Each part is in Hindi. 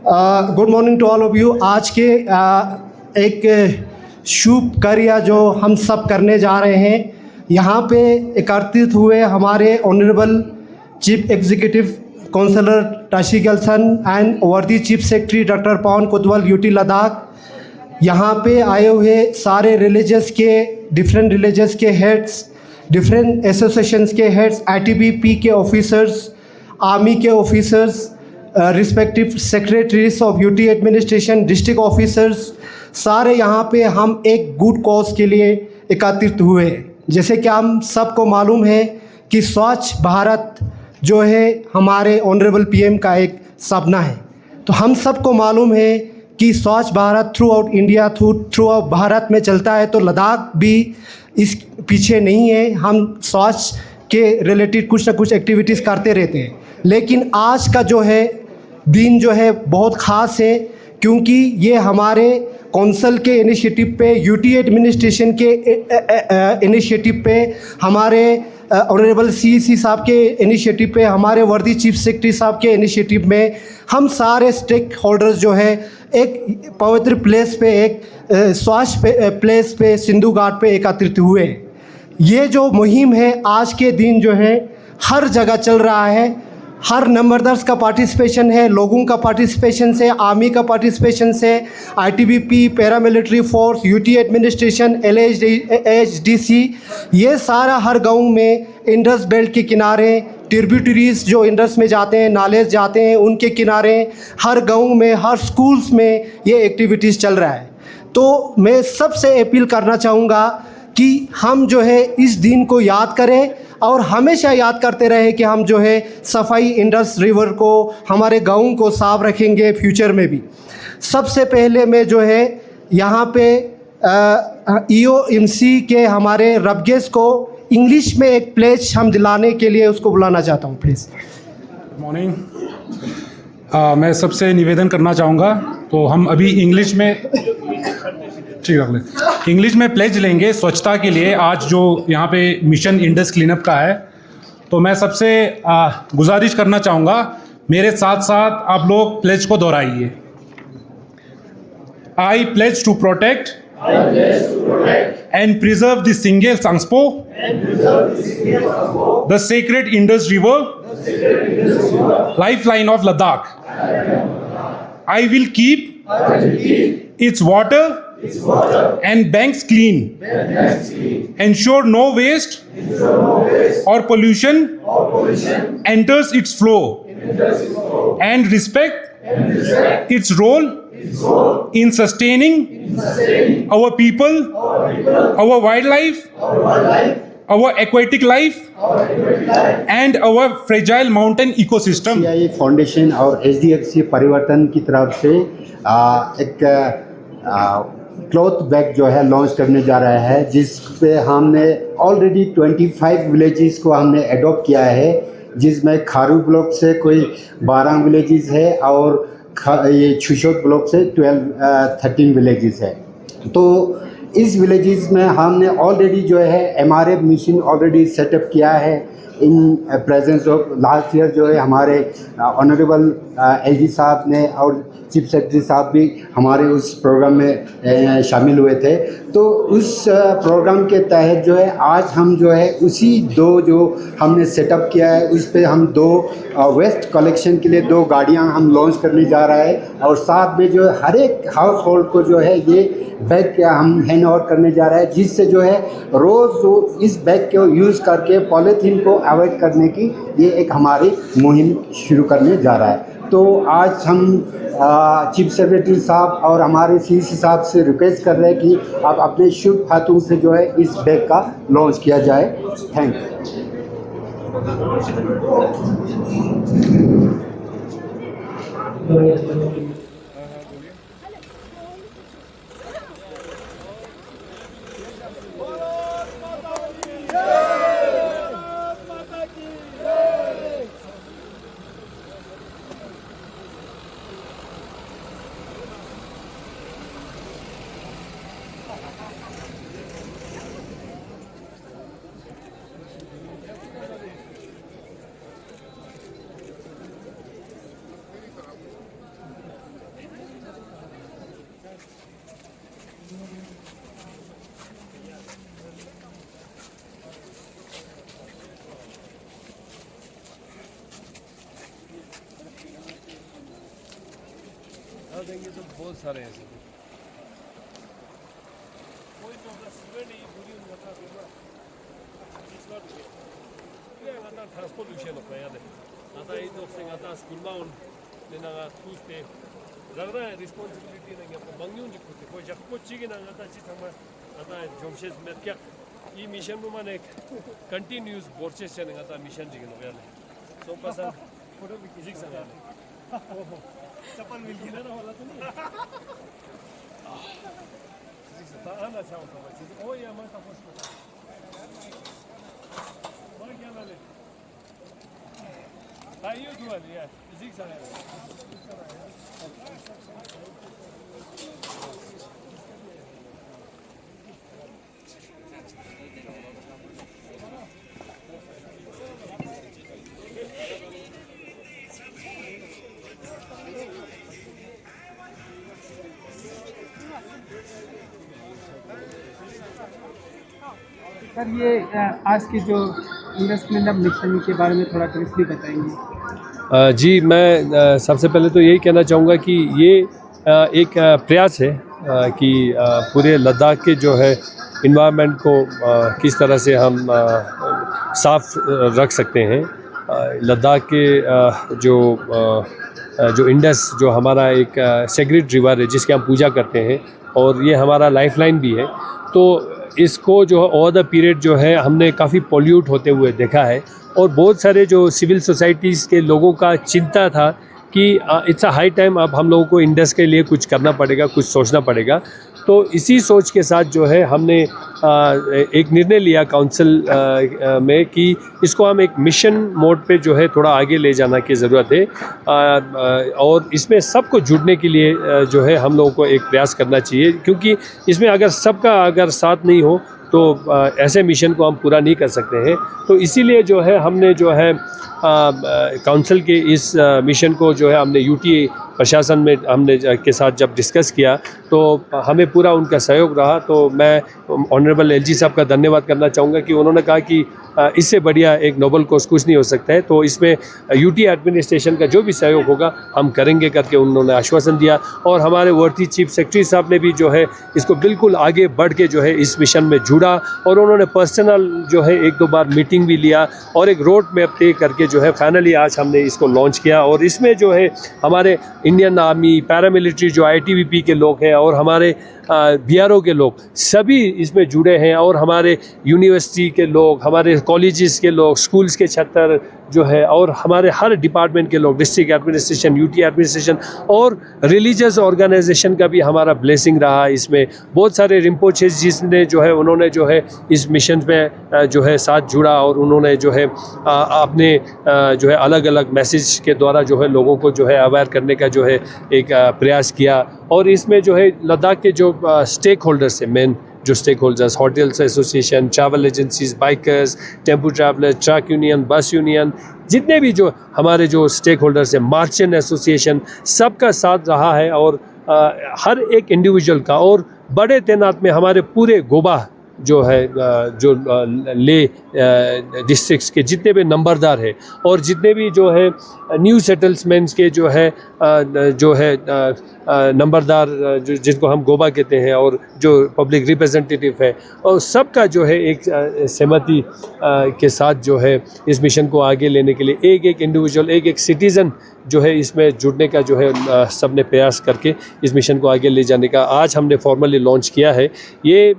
Good morning to all of you. आज के एक शुभ कार्य जो हम सब करने जा रहे हैं, यहाँ पे एकत्रित हुए हमारे honourable chief executive councillor Tashi Gyalson and worthy chief secretary doctor Pavan Kotwal UT Ladakh. यहाँ पे आए हुए सारे रिलीजियस के डिफरेंट रिलीजियस के हेड्स, डिफरेंट एसोसिएशंस के हेड्स, आईटीबीपी के ऑफिसर्स, आर्मी के officers, respective secretaries of UT administration, district officers, सारे यहाँ पे हम एक गुड कॉज के लिए एकत्रित हुए। जैसे कि हम सबको मालूम है कि स्वच्छ भारत जो है हमारे ऑनरेबल पीएम का एक सपना है। तो हम सबको मालूम है कि स्वच्छ Bharat through out India, through out Bharat में चलता है, तो लद्दाख भी इस पीछे नहीं है। हम स्वच्छ के रिलेटेड कुछ ना कुछ एक्टिविटीज़ करते रहते हैं। लेकिन आज का जो है दिन जो है बहुत ख़ास है, क्योंकि ये हमारे कौंसल के इनिशिएटिव पे, यूटी एडमिनिस्ट्रेशन के इनिशिएटिव पे, हमारे ऑनरेबल सीईसी साहब के इनिशिएटिव पे, हमारे वर्दी चीफ सेक्रेटरी साहब के इनिशिएटिव में हम सारे स्टेक होल्डर्स जो है एक पवित्र प्लेस पे, एक स्वच्छ प्लेस पे, सिंधु घाट पे एकत्रित हुए। ये जो मुहिम है आज के दिन जो है हर जगह चल रहा है। हर नंबरदार्स का पार्टिसिपेशन है, लोगों का पार्टिसिपेशन से, आर्मी का पार्टिसिपेशन से, ITBP, paramilitary force, UT administration, LHDC, ये सारा हर गांव में इंडस बेल्ट के किनारे, ट्रिब्यूटरीज जो इंडस में जाते हैं, नालेज जाते हैं, उनके किनारे हर गांव में, हर स्कूल्स में ये एक्टिविटीज़ चल रहा है। तो मैं सबसे अपील करना चाहूँगा कि हम जो है इस दिन को याद करें और हमेशा याद करते रहे कि हम जो है सफाई इंडस रिवर को, हमारे गाँव को साफ रखेंगे फ्यूचर में भी। सबसे पहले मैं जो है यहाँ पे ईओएमसी के हमारे रबगेस को इंग्लिश में एक प्लेज हम दिलाने के लिए उसको बुलाना चाहता हूँ, प्लीज़। Good morning. मैं सबसे निवेदन करना चाहूँगा, तो हम अभी इंग्लिश में ठीक रख लें, इंग्लिश में प्लेज लेंगे स्वच्छता के लिए। आज जो यहाँ पे मिशन इंडस क्लीनअप का है, तो मैं सबसे गुजारिश करना चाहूँगा, मेरे साथ साथ आप लोग प्लेज को दोहराइए। I pledge to protect and preserve the single Sangspo, the sacred Indus River, lifeline of Ladakh. I will keep its water and banks clean, ensure no waste or pollution enters its flow, and respect its role in sustaining our people, our wildlife, our aquatic life, and our fragile mountain ecosystem. CII foundation और HDFC परिवर्तन की तरफ से एक क्लॉथ बैग जो है लॉन्च करने जा रहा है, जिस पे हमने ऑलरेडी 25 विलेजेस को हमने एडॉप्ट किया है, जिसमें खारू ब्लॉक से कोई 12 विलेजेस है और ये छुशोत ब्लॉक से 13 विलेजेस है। तो इस विलेजेस में हमने ऑलरेडी जो है एमआरएफ मिशन ऑलरेडी सेटअप किया है in presence of last year. जो है हमारे ऑनरेबल एलजी साहब ने और चीफ सेक्रेटरी साहब भी हमारे उस प्रोग्राम में शामिल हुए थे। तो उस प्रोग्राम के तहत जो है आज हम जो है उसी दो जो हमने सेटअप किया है, उस पे हम 2 वेस्ट कलेक्शन के लिए 2 गाड़ियां हम लॉन्च करने जा रहा है, और साथ में जो है हर एक हाउस होल्ड को जो है ये बैग हम हैंड ओवर करने जा रहा है, जिससे जो है रोज़ जो इस बैग को यूज़ करके पॉलीथीन को अवॉइड करने की ये एक हमारी मुहिम शुरू करने जा रहा है। तो आज हम चीफ सेक्रेटरी साहब और हमारे सीसी साहब से रिक्वेस्ट कर रहे हैं कि आप अपने शुभ हाथों से जो है इस बैग का लॉन्च किया जाए। Thank you. हाँ देंगे तो बहुत सारे ऐसे कोई तो सिल्वर नहीं पूरी उनका फिर ना ट्रांसपोर्ट विषय लोग हैं याद है आता ही तो से आता स्कूल में उन लेना टूस्टे ज़्यादा रिस्पॉन्सिबिलिटी नहीं है बंगियों जी कुछ कोई जब कुछ चीज़ ना आता चीज़ हमें आता है जोमशेस में क्या ये मिशन में मैंने कंटिन्यूस बोर्चेस चलने आता मिशन जी के लोग याद है सो पसंद फोटो भी किसी के साथ चप्पल मिल गई ना वाला तो नहीं आना चाहूँगा बच्चे ओ ये हमारे का पोस्ट और क्या वाले आइयो दुआ लिया इसी के साथ सर ये आज की जो इन्वेस्टमेंट मिशन के बारे में थोड़ा ब्रीफली बताएंगे। जी मैं सबसे पहले तो यही कहना चाहूँगा कि ये एक प्रयास है कि पूरे लद्दाख के जो है इन्वायरमेंट को किस तरह से हम साफ रख सकते हैं। लद्दाख के जो इंडस जो हमारा एक सेक्रेड रिवर है जिसकी हम पूजा करते हैं और ये हमारा लाइफलाइन भी है, तो इसको जो ओवर द पीरियड जो है हमने काफ़ी पॉल्यूट होते हुए देखा है और बहुत सारे जो सिविल सोसाइटीज़ के लोगों का चिंता था कि इट्स अ हाई टाइम अब हम लोगों को इंडस के लिए कुछ करना पड़ेगा, कुछ सोचना पड़ेगा। तो इसी सोच के साथ जो है हमने एक निर्णय लिया काउंसिल में कि इसको हम एक मिशन मोड पे जो है थोड़ा आगे ले जाना की ज़रूरत है और इसमें सबको जुड़ने के लिए जो है हम लोगों को एक प्रयास करना चाहिए, क्योंकि इसमें अगर सबका अगर साथ नहीं हो तो ऐसे मिशन को हम पूरा नहीं कर सकते हैं। तो इसीलिए जो है हमने जो है काउंसिल के इस मिशन को जो है हमने यूटी प्रशासन में हमने के साथ जब डिस्कस किया तो हमें पूरा उनका सहयोग रहा। तो मैं ऑनरेबल एलजी साहब का धन्यवाद करना चाहूँगा कि उन्होंने कहा कि इससे बढ़िया एक नोबल कॉज कुछ नहीं हो सकता है, तो इसमें यूटी एडमिनिस्ट्रेशन का जो भी सहयोग होगा हम करेंगे करके उन्होंने आश्वासन दिया। और हमारे वर्थी चीफ सेक्रेटरी साहब ने भी जो है इसको बिल्कुल आगे बढ़ के जो है इस मिशन में जुड़ा और उन्होंने पर्सनल जो है 1-2 बार मीटिंग भी लिया और एक रोड मैप तय करके जो है फाइनली आज हमने इसको लॉन्च किया। और इसमें जो है हमारे इंडियन आर्मी, पैरामिलिट्री जो आईटीबीपी के लोग हैं और हमारे बीआरओ के लोग सभी इसमें जुड़े हैं और हमारे यूनिवर्सिटी के लोग, हमारे कॉलेजेस के लोग, स्कूल्स के छात्र जो है और हमारे हर डिपार्टमेंट के लोग, डिस्ट्रिक्ट एडमिनिस्ट्रेशन, यूटी एडमिनिस्ट्रेशन और रिलीजियस ऑर्गेनाइजेशन का भी हमारा ब्लेसिंग रहा। इसमें बहुत सारे रिम्पोचेस जिसने जो है उन्होंने जो है इस मिशन में जो है साथ जुड़ा और उन्होंने जो है अपने जो है अलग अलग मैसेज के द्वारा जो है लोगों को जो है अवेयर करने का जो है एक प्रयास किया। और इसमें जो है लद्दाख के जो स्टेक होल्डर्स हैं, मेन जो stakeholders, hotels association, travel agencies, bikers, tempo traveller, truck union, bus union, जितने भी जो हमारे जो स्टेक होल्डर्स हैं, मार्चेंट एसोसिएशन, सबका साथ रहा है। और हर एक इंडिविजुअल का और बड़े तैनात में हमारे पूरे गोबा जो है जो ले डिस्ट्रिक्ट्स के जितने भी नंबरदार है और जितने भी जो है न्यू सेटल्समेंट्स के जो है नंबरदार जो जिनको हम गोबा कहते हैं और जो पब्लिक रिप्रेजेंटेटिव है और सबका जो है एक सहमति के साथ जो है इस मिशन को आगे लेने के लिए एक इंडिविजुअल, एक सिटीज़न जो है इसमें जुड़ने का जो है सबने प्रयास करके इस मिशन को आगे ले जाने का आज हमने फॉर्मली लॉन्च किया है। ये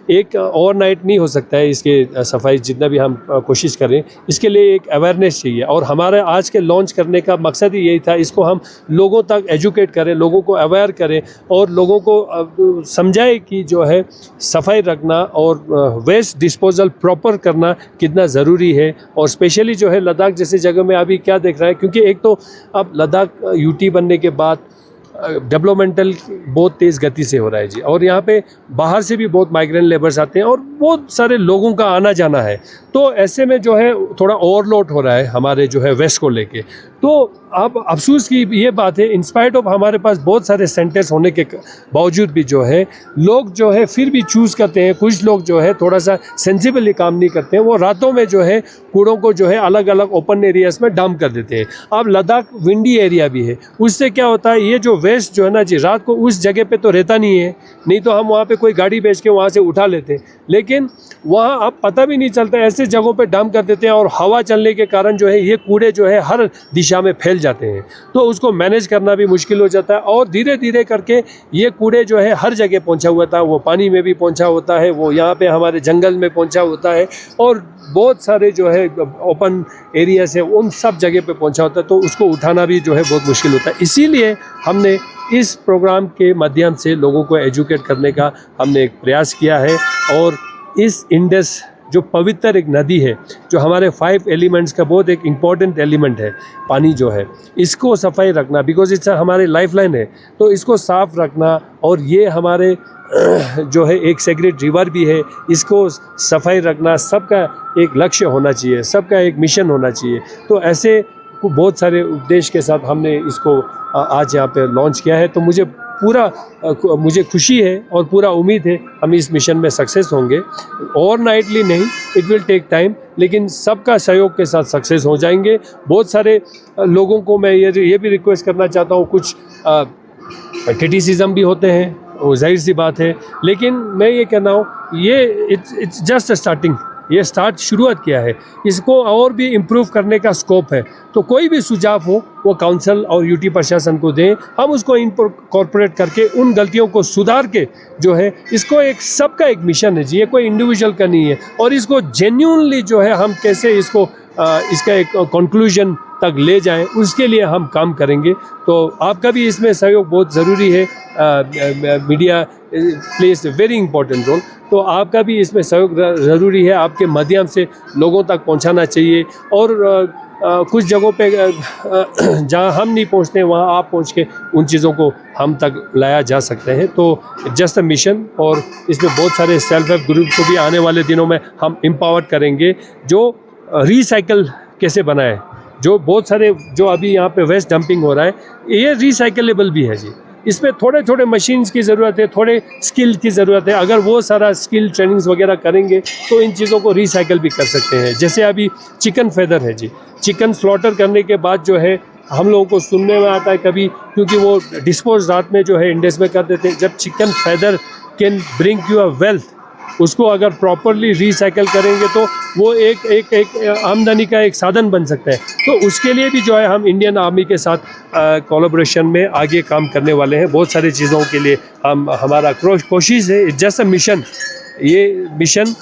एक ओवरनाइट नहीं हो सकता है, इसके सफाई जितना भी हम कोशिश करें, इसके लिए एक अवेयरनेस चाहिए और हमारे आज के लॉन्च करने का मकसद ही यही था, इसको हम लोगों तक एजुकेट करें, लोगों को अवेयर करें और लोगों को समझाएं कि जो है सफाई रखना और वेस्ट डिस्पोजल प्रॉपर करना कितना ज़रूरी है। और स्पेशली जो है लद्दाख जैसी जगह में अभी क्या देख रहा है, क्योंकि एक तो अब लद्दाख यूटी बनने के बाद डेवलपमेंटल बहुत तेज़ गति से हो रहा है जी, और यहाँ पे बाहर से भी बहुत माइग्रेंट लेबर्स आते हैं और बहुत सारे लोगों का आना जाना है। तो ऐसे में जो है थोड़ा ओवरलोड हो रहा है हमारे जो है वेस्ट को लेके। तो अब अफसोस की ये बात है, इंस्पाइट ऑफ हमारे पास बहुत सारे सेंटर्स होने के बावजूद भी जो है लोग जो है फिर भी चूज़ करते हैं, कुछ लोग जो है थोड़ा सा सेंसिबली काम नहीं करते हैं, वो रातों में जो है कूड़ों को जो है अलग अलग ओपन एरियाज़ में डंप कर देते हैं। अब लद्दाख विंडी एरिया भी है, उससे क्या होता है ये जो वेस्ट जो है ना जी रात को उस जगह पे तो रहता नहीं है, नहीं तो हम वहाँ पे कोई गाड़ी भेज के वहाँ से उठा लेते हैं, लेकिन वहाँ अब पता भी नहीं चलता, ऐसे जगहों पे डंप कर देते हैं और हवा चलने के कारण जो है ये कूड़े जो है हर दिशा में फैल जाते हैं, तो उसको मैनेज करना भी मुश्किल हो जाता है। और धीरे धीरे करके ये कूड़े जो है हर जगह पहुंचा हुआ था, वो पानी में भी पहुंचा होता है, वो यहाँ पे हमारे जंगल में पहुंचा होता है, और बहुत सारे जो है ओपन एरिया से उन सब जगह पे पहुंचा होता है, तो उसको उठाना भी जो है बहुत मुश्किल होता है। इसीलिए हमने इस प्रोग्राम के माध्यम से लोगों को एजुकेट करने का हमने एक प्रयास किया है, और इस इंडस जो पवित्र एक नदी है, जो हमारे 5 एलिमेंट्स का बहुत एक इम्पॉर्टेंट एलिमेंट है, पानी जो है, इसको सफाई रखना, बिकॉज इट्स हमारे लाइफलाइन है, तो इसको साफ रखना, और ये हमारे जो है एक सेक्रेट रिवर भी है, इसको सफाई रखना सबका एक लक्ष्य होना चाहिए, सबका एक मिशन होना चाहिए। तो ऐसे बहुत सारे उद्देश्य के साथ हमने इसको आज यहाँ पे लॉन्च किया है। तो मुझे खुशी है और पूरा उम्मीद है हम इस मिशन में सक्सेस होंगे। ओवरनाइटली नहीं, इट विल टेक टाइम, लेकिन सबका सहयोग के साथ सक्सेस हो जाएंगे। बहुत सारे लोगों को मैं ये भी रिक्वेस्ट करना चाहता हूँ, कुछ क्रिटिसिज्म भी होते हैं, वो जाहिर सी बात है, लेकिन मैं ये कहना हूँ ये इट्स जस्ट स्टार्टिंग, ये शुरुआत किया है, इसको और भी इम्प्रूव करने का स्कोप है। तो कोई भी सुझाव हो वो काउंसिल और यूटी प्रशासन को दें, हम उसको इनकॉर्पोरेट करके उन गलतियों को सुधार के जो है इसको एक सबका एक मिशन है जी, ये कोई इंडिविजुअल का नहीं है, और इसको जेन्युइनली जो है हम कैसे इसको इसका एक कंक्लूजन तक ले जाएं, उसके लिए हम काम करेंगे। तो आपका भी इसमें सहयोग बहुत ज़रूरी है, media plays a very important role, तो आपका भी इसमें सहयोग ज़रूरी है, आपके माध्यम से लोगों तक पहुंचाना चाहिए। और कुछ जगहों पे जहां हम नहीं पहुंचते वहां आप पहुंच के उन चीज़ों को हम तक लाया जा सकते हैं। तो जस्ट अ मिशन, और इसमें बहुत सारे सेल्फ हेल्प ग्रुप को भी आने वाले दिनों में हम एम्पावर करेंगे, जो रिसाइकल कैसे बनाए, जो बहुत सारे जो अभी यहाँ पे वेस्ट डंपिंग हो रहा है ये रिसाइकलेबल भी है जी, इसमें थोड़े थोड़े मशीन्स की ज़रूरत है, थोड़े स्किल की ज़रूरत है। अगर वो सारा स्किल ट्रेनिंग्स वगैरह करेंगे तो इन चीज़ों को रिसाइकल भी कर सकते हैं। जैसे अभी चिकन फेदर है जी, चिकन स्लॉटर करने के बाद जो है हम लोगों को सुनने में आता है कभी, क्योंकि वो डिस्पोज रात में जो है इंडस में कर देते हैं, जब chicken feather can bring you a wealth, उसको अगर प्रॉपरली रिसाइकल करेंगे तो वो एक आमदनी का एक साधन बन सकता है। तो उसके लिए भी जो है हम इंडियन आर्मी के साथ कोलैबोरेशन में आगे काम करने वाले हैं। बहुत सारी चीज़ों के लिए हमारा कोशिश है, जस्ट अ मिशन, ये मिशन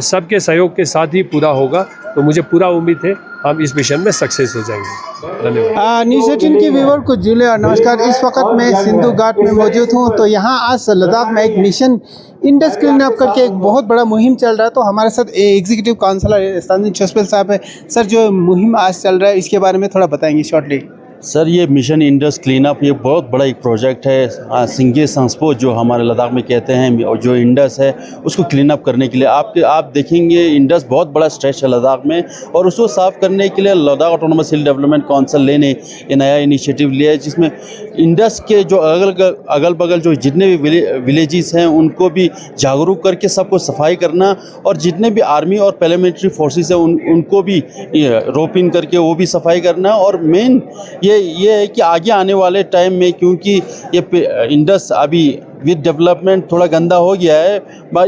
सबके सहयोग के साथ ही पूरा होगा। तो मुझे पूरा उम्मीद है हम इस मिशन में सक्सेस हो जाएंगे। धन्यवाद। न्यूज़ 18 के व्यूअर को जुले और नमस्कार। इस वक्त मैं सिंधु घाट में मौजूद हूँ। तो यहाँ आज लद्दाख में एक मिशन इंडस क्लीन अप करके एक बहुत बड़ा मुहिम चल रहा है। तो हमारे साथ एग्जीक्यूटिव काउंसलर स्थानीय चौसपेल साहब है। सर, जो मुहिम आज चल रहा है इसके बारे में थोड़ा बताएंगे शॉर्टली। सर, ये मिशन इंडस क्लीन अप ये बहुत बड़ा एक प्रोजेक्ट है। सिंगे संस्पो जो हमारे लद्दाख में कहते हैं, और जो इंडस है उसको क्लीन अप करने के लिए आप देखेंगे इंडस बहुत बड़ा स्ट्रेच है लद्दाख में, और उसको साफ़ करने के लिए लद्दाख ऑटोनोमस हिल डेवलपमेंट काउंसिल ने ये नया इनिशिएटिव लिया है, जिसमें इंडस के जो अगल बगल जो जितने भी विलेजेस हैं उनको भी जागरूक करके सबको सफाई करना, और जितने भी आर्मी और पैरामिलिट्री फोर्सेस हैं उनको भी रोप इन करके वो भी सफाई करना। और मेन ये है कि आगे आने वाले टाइम में, क्योंकि ये इंडस अभी विद डेवलपमेंट थोड़ा गंदा हो गया है,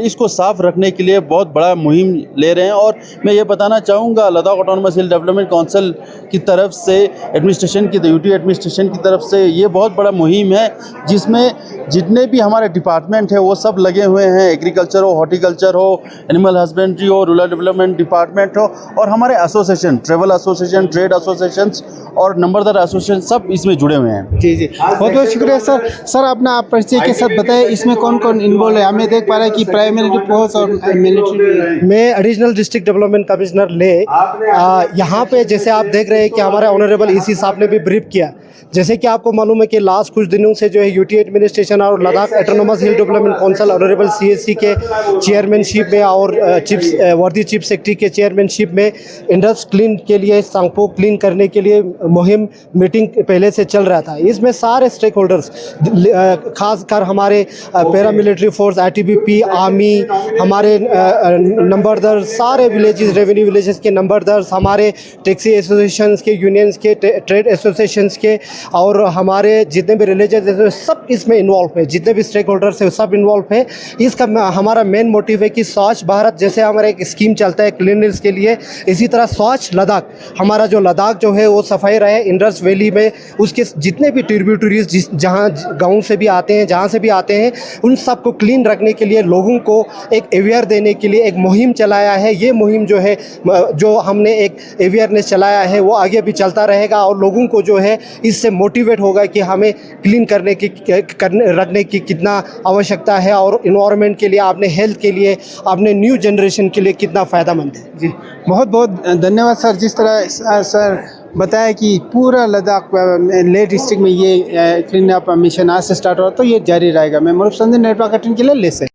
इसको साफ़ रखने के लिए बहुत बड़ा मुहिम ले रहे हैं। और मैं ये बताना चाहूँगा लद्दाख ऑटोनोमस हिल डेवलपमेंट काउंसिल की तरफ से, एडमिनिस्ट्रेशन की यूटी एडमिनिस्ट्रेशन की तरफ से ये बहुत बड़ा मुहिम है, जिसमें जितने भी हमारे डिपार्टमेंट हैं वो सब लगे हुए हैं। एग्रीकल्चर हो, हॉर्टिकल्चर हो, एनिमल हस्बेंड्री हो, रूरल डेवलपमेंट डिपार्टमेंट हो, और हमारे association, travel association, trade associations और नंबरदार एसोसिएशन सब इसमें जुड़े हुए हैं। जी जी, बहुत बहुत शुक्रिया सर। सर, अपना आप परिचय के साथ बताएं, इसमें कौन कौन इन्वॉल्व है? हमें देख पा रहे हैं कि प्राइमरी फोर्स और मिलिट्री। मैं एडिशनल डिस्ट्रिक्ट डेवलपमेंट कमिश्नर ले यहाँ पे जैसे आप देख रहे हैं कि हमारे ऑनरेबल ईसी साहब ने भी ब्रीफ किया जैसे कि आपको मालूम है कि लास्ट कुछ दिनों से जो है यूटी एडमिनिस्ट्रेशन और लद्दाख ऑटोनोमस हिल डेवलपमेंट काउंसिल ऑनरेबल सीएससी के चेयरमैनशिप में और वर्दी चीफ सेक्रेटरी के चेयरमैनशिप में इंडस क्लीन के लिए सांगपो क्लीन करने के लिए मुहिम मीटिंग पहले से चल रहा था। इसमें सारे स्टेक होल्डर्स खासकर हमारे पैरामिलिट्री फोर्स, आईटीबीपी, आर्मी, हमारे नंबरदार, सारे विलेजेस, रेवेन्यू विलेजेस के नंबरदार, हमारे टैक्सी एसोसिएशंस के, यूनियंस के, ट्रेड एसोसिएशंस के और हमारे जितने भी रिलीजियस सब इसमें इन्वॉल्व है, जितने भी स्टेक होल्डर्स है सब इन्वॉल्व है। इसका हमारा मेन मोटिव है कि स्वच्छ भारत जैसे हमारा एक स्कीम चलता है क्लीननेस के लिए, इसी तरह स्वच्छ लद्दाख, हमारा जो लद्दाख जो है वो सफाई रहे। इंडस वैली में उसके जितने भी ट्रिब्यूटरीज जहाँ गाँव से भी आते हैं, जहाँ से भी आते हैं, उन सबको क्लीन रखने के लिए लोगों को एक अवेयर देने के लिए एक मुहिम चलाया है। ये मुहिम जो है, जो हमने एक अवेयरनेस चलाया है वो आगे भी चलता रहेगा और लोगों को जो है इससे मोटिवेट होगा कि हमें क्लीन रखने की कितना आवश्यकता है और इन्वायरमेंट के लिए, अपने हेल्थ के लिए, अपने न्यू जनरेशन के लिए कितना फ़ायदेमंद है। जी बहुत बहुत धन्यवाद सर। जिस तरह सर बताया कि पूरा लद्दाख लेह डिस्ट्रिक्ट में ये क्लीन अप मिशन आज से स्टार्ट हुआ तो ये जारी रहेगा। मैं मुरुफ संधि नेटवर्क के लिए ले से